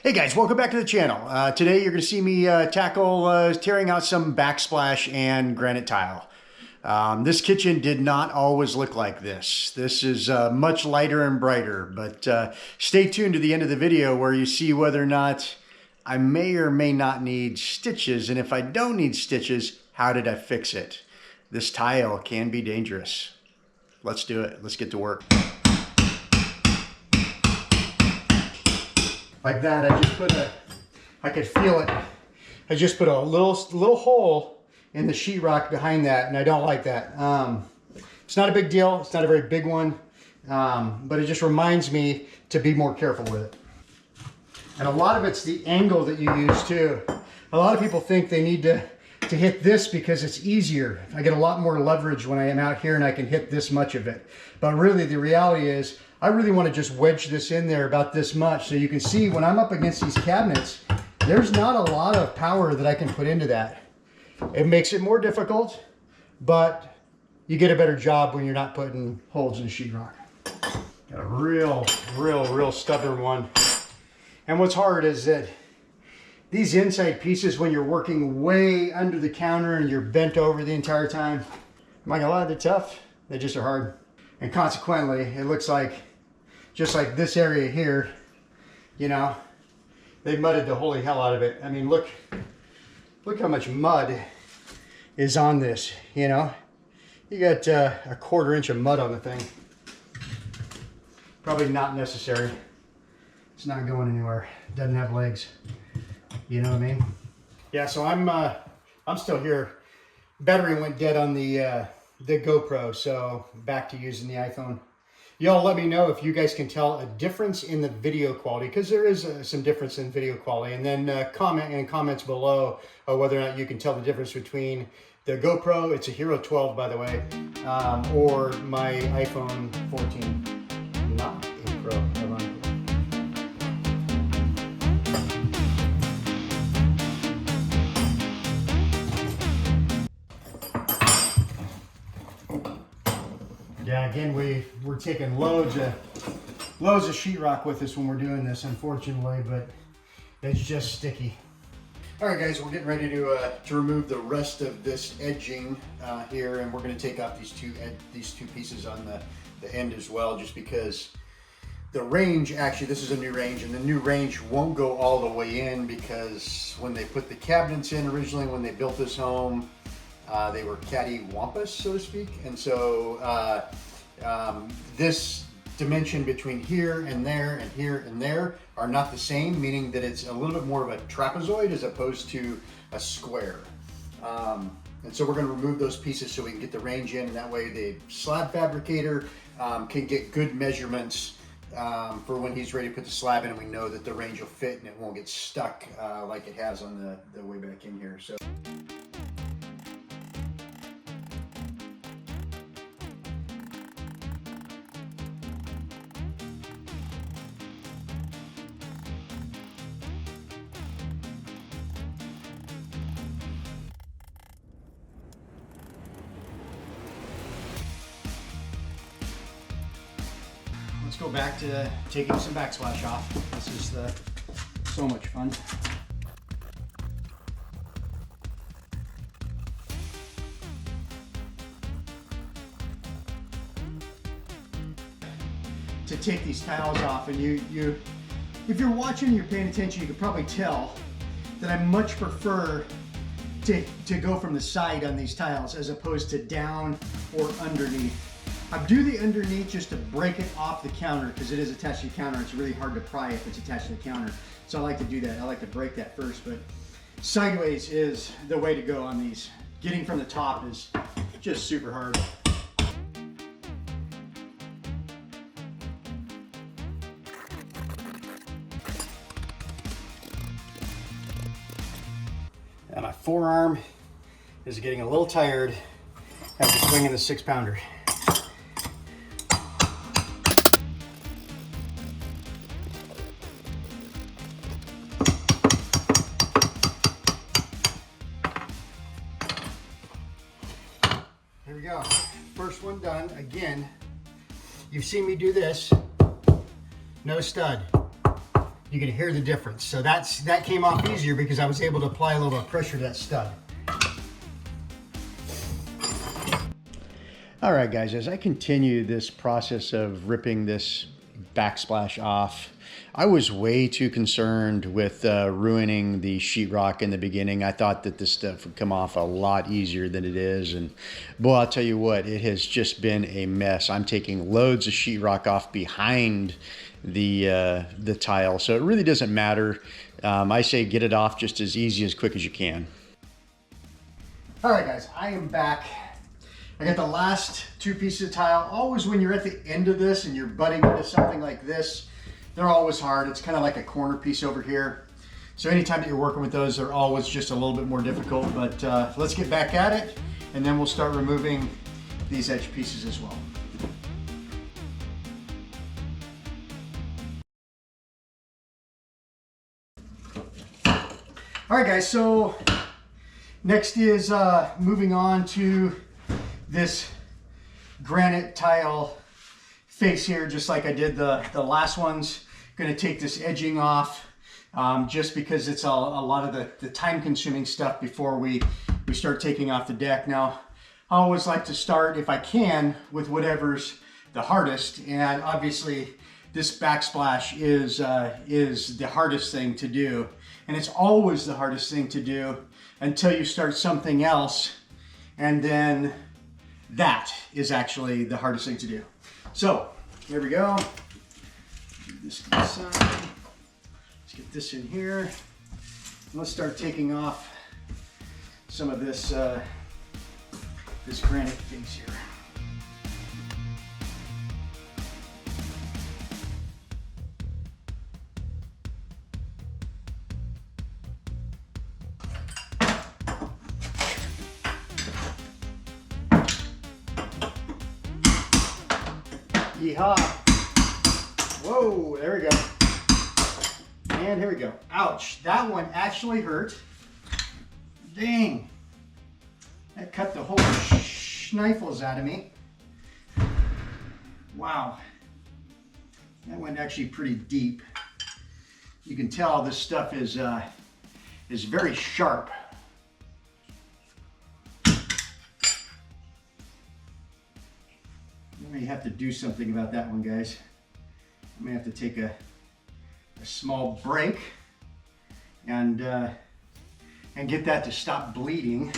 Hey guys, welcome back to the channel. Today you're going to see me tackle tearing out some backsplash and granite tile. This kitchen did not always look like this. This is much lighter and brighter, but stay tuned to the end of the video where you see whether or not I may or may not need stitches, and if I don't need stitches, how did I fix it? This tile can be dangerous. Let's do it. Let's get to work. Like that, I could feel it. I just put a little hole in the sheetrock behind that, and I don't like that. It's not a big deal. It's not a very big one, but it just reminds me to be more careful with it. And a lot of it's the angle that you use too. A lot of people think they need to hit this because it's easier. I get a lot more leverage when I am out here and I can hit this much of it. But really the reality is, I really want to just wedge this in there about this much. So you can see when I'm up against these cabinets, there's not a lot of power that I can put into that. It makes it more difficult, but you get a better job when you're not putting holes in the sheetrock. Got a real stubborn one. And what's hard is that these inside pieces, when you're working way under the counter and you're bent over the entire time, am I gonna lie, they're tough. They just are hard. And consequently, it looks like, just like this area here, you know, they mudded the holy hell out of it. I mean, look how much mud is on this, you know. You got a 1/4 inch of mud on the thing. Probably not necessary. It's not going anywhere. It doesn't have legs. You know what I mean? Yeah, so I'm still here. Battery went dead on the GoPro, so back to using the iPhone. Y'all let me know if you guys can tell a difference in the video quality, because there is some difference in video quality. And then comment in comments below whether or not you can tell the difference between the GoPro, it's a Hero 12 by the way, or my iPhone 14, not a Pro, ironically. Yeah, again, we're taking loads of sheetrock with us when we're doing this, unfortunately, but it's just sticky. All right, guys, we're getting ready to remove the rest of this edging here, and we're going to take off these two pieces on the end as well, just because the range, actually, this is a new range, and the new range won't go all the way in, because when they put the cabinets in originally, when they built this home, they were cattywampus, so to speak, and so this dimension between here and there and here and there are not the same, meaning that it's a little bit more of a trapezoid as opposed to a square. And so we're going to remove those pieces so we can get the range in, and that way the slab fabricator can get good measurements for when he's ready to put the slab in, and we know that the range will fit and it won't get stuck like it has on the way back in here. So. Let's go back to taking some backsplash off. This is so much fun. To take these tiles off, and if you're watching and you're paying attention, you can probably tell that I much prefer to go from the side on these tiles as opposed to down or underneath. I do the underneath just to break it off the counter, because it is attached to the counter. It's really hard to pry if it's attached to the counter. So I like to do that. I like to break that first, but sideways is the way to go on these. Getting from the top is just super hard. And my forearm is getting a little tired after swinging the 6-pounder. Here we go. First one done. Again, you've seen me do this. No stud. You can hear the difference. So that came off easier because I was able to apply a little bit of pressure to that stud. All right, guys, as I continue this process of ripping this backsplash off, I was way too concerned with ruining the sheetrock in the beginning. I thought that this stuff would come off a lot easier than it is. And boy, I'll tell you what, it has just been a mess. I'm taking loads of sheetrock off behind the tile. So it really doesn't matter. I say get it off just as easy, as quick as you can. All right, guys, I am back. I got the last two pieces of tile. Always when you're at the end of this and you're butting into something like this, they're always hard. It's kind of like a corner piece over here. So anytime that you're working with those, they're always just a little bit more difficult. But let's get back at it, and then we'll start removing these edge pieces as well. All right, guys, so next is moving on to this granite tile face here, just like I did the last ones. Gonna take this edging off just because it's a lot of the time-consuming stuff before we start taking off the deck. Now, I always like to start, if I can, with whatever's the hardest, and obviously this backsplash is the hardest thing to do, and it's always the hardest thing to do until you start something else, and then that is actually the hardest thing to do. So here we go. Move this to the side. Let's get this in here. And let's start taking off some of this this granite face here. Yeehaw. Whoa, there we go. And here we go. Ouch, that one actually hurt. Dang. That cut the whole schneifels out of me. Wow. That went actually pretty deep. You can tell this stuff is very sharp. I may have to do something about that one, guys. I may have to take a small break and get that to stop bleeding.